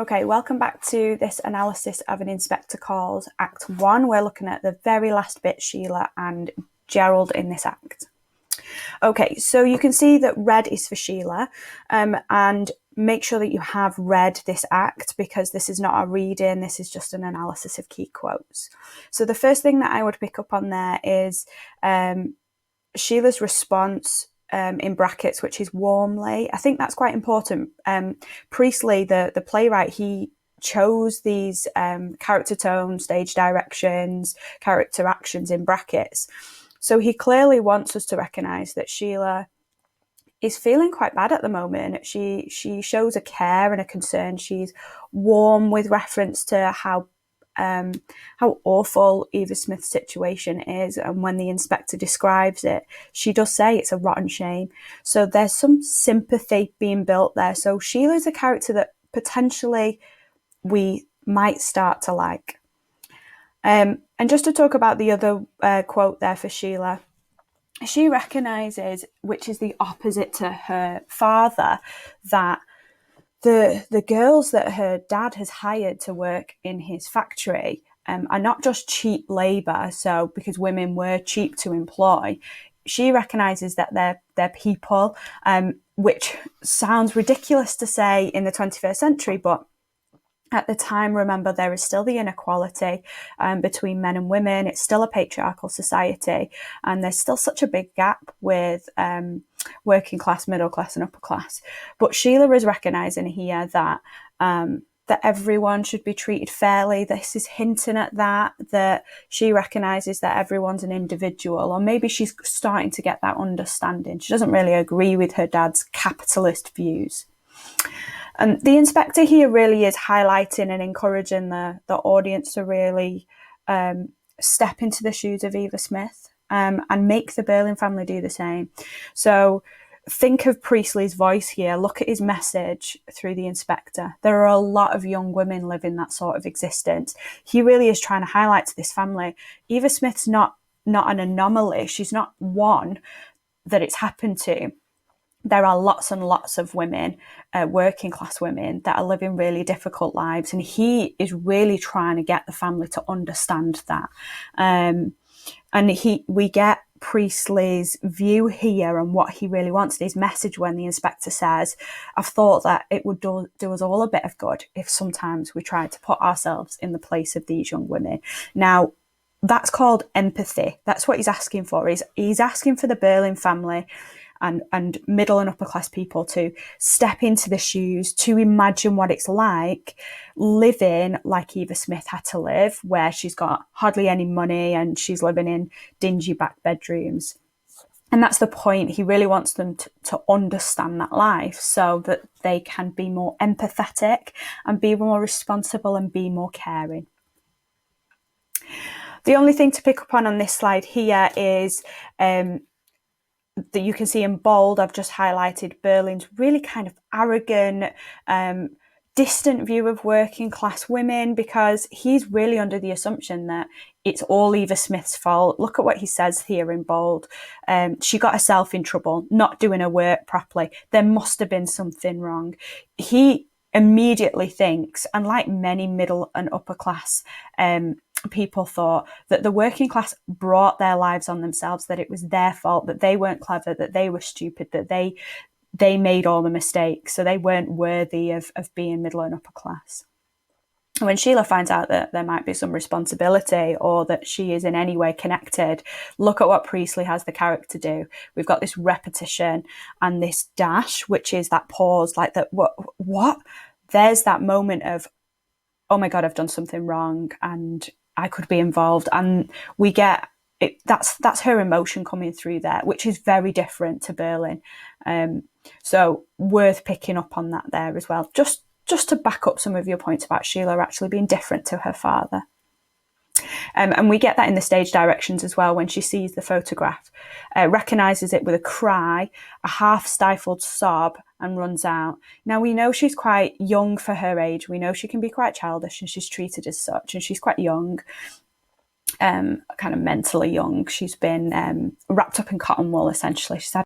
Okay, welcome back to this analysis of an inspector called Act 1. We're looking at the very last bit, Sheila and Gerald in this act. Okay, so you can see that red is for Sheila, and make sure that you have read this act because this is not a reading, this is just an analysis of key quotes. So the first thing that I would pick up on there is Sheila's response in brackets, which is warmly. I think that's quite important. Priestley, the playwright, he chose these character tones, stage directions, character actions in brackets. So he clearly wants us to recognise that Sheila is feeling quite bad at the moment. She shows a care and a concern. She's warm with reference to how awful Eva Smith's situation is, and when the inspector describes it, she does say it's a rotten shame. So there's some sympathy being built there. So Sheila's a character that potentially we might start to like. And just to talk about the other quote there for Sheila, she recognises, which is the opposite to her father, that the girls that her dad has hired to work in his factory are not just cheap labour. So because women were cheap to employ, she recognises that they're people, which sounds ridiculous to say in the 21st century, but at the time, remember, there is still the inequality between men and women. It's still a patriarchal society, and there's still such a big gap with working class, middle class, and upper class. But Sheila is recognising here that that everyone should be treated fairly. This is hinting at that she recognises that everyone's an individual, or maybe she's starting to get that understanding. She doesn't really agree with her dad's capitalist views. And the inspector here really is highlighting and encouraging the audience to really step into the shoes of Eva Smith and make the Berlin family do the same. So think of Priestley's voice here. Look at his message through the inspector. There are a lot of young women living that sort of existence. He really is trying to highlight to this family, Eva Smith's not an anomaly. She's not one that it's happened to. There are lots and lots of women, working class women, that are living really difficult lives. And he is really trying to get the family to understand that. And we get Priestley's view here and what he really wants in his message when the inspector says, I've thought that it would do us all a bit of good if sometimes we tried to put ourselves in the place of these young women. Now, that's called empathy. That's what he's asking for. He's asking for the Berlin family and middle and upper class people to step into the shoes, to imagine what it's like living like Eva Smith had to live, where she's got hardly any money and she's living in dingy back bedrooms. And that's the point. He really wants them to understand that life so that they can be more empathetic and be more responsible and be more caring. The only thing to pick up on this slide here is that you can see in bold, I've just highlighted Berlin's really kind of arrogant, distant view of working class women, because he's really under the assumption that it's all Eva Smith's fault. Look at what he says here in bold. She got herself in trouble, not doing her work properly. There must have been something wrong. He immediately thinks, and like many middle and upper class people thought, that the working class brought their lives on themselves, that it was their fault, that they weren't clever, that they were stupid, that they made all the mistakes, so they weren't worthy of being middle and upper class. When Sheila finds out that there might be some responsibility or that she is in any way connected, look at what Priestley has the character do. We've got this repetition and this dash, which is that pause, like that, what? There's that moment of, oh my God, I've done something wrong and I could be involved. And we get it. That's her emotion coming through there, which is very different to Berlin. So worth picking up on that there as well. Just to back up some of your points about Sheila actually being different to her father. And we get that in the stage directions as well when she sees the photograph, recognises it with a cry, a half-stifled sob, and runs out. Now, we know she's quite young for her age. We know she can be quite childish and she's treated as such, and she's quite young, kind of mentally young. She's been wrapped up in cotton wool, essentially. She's had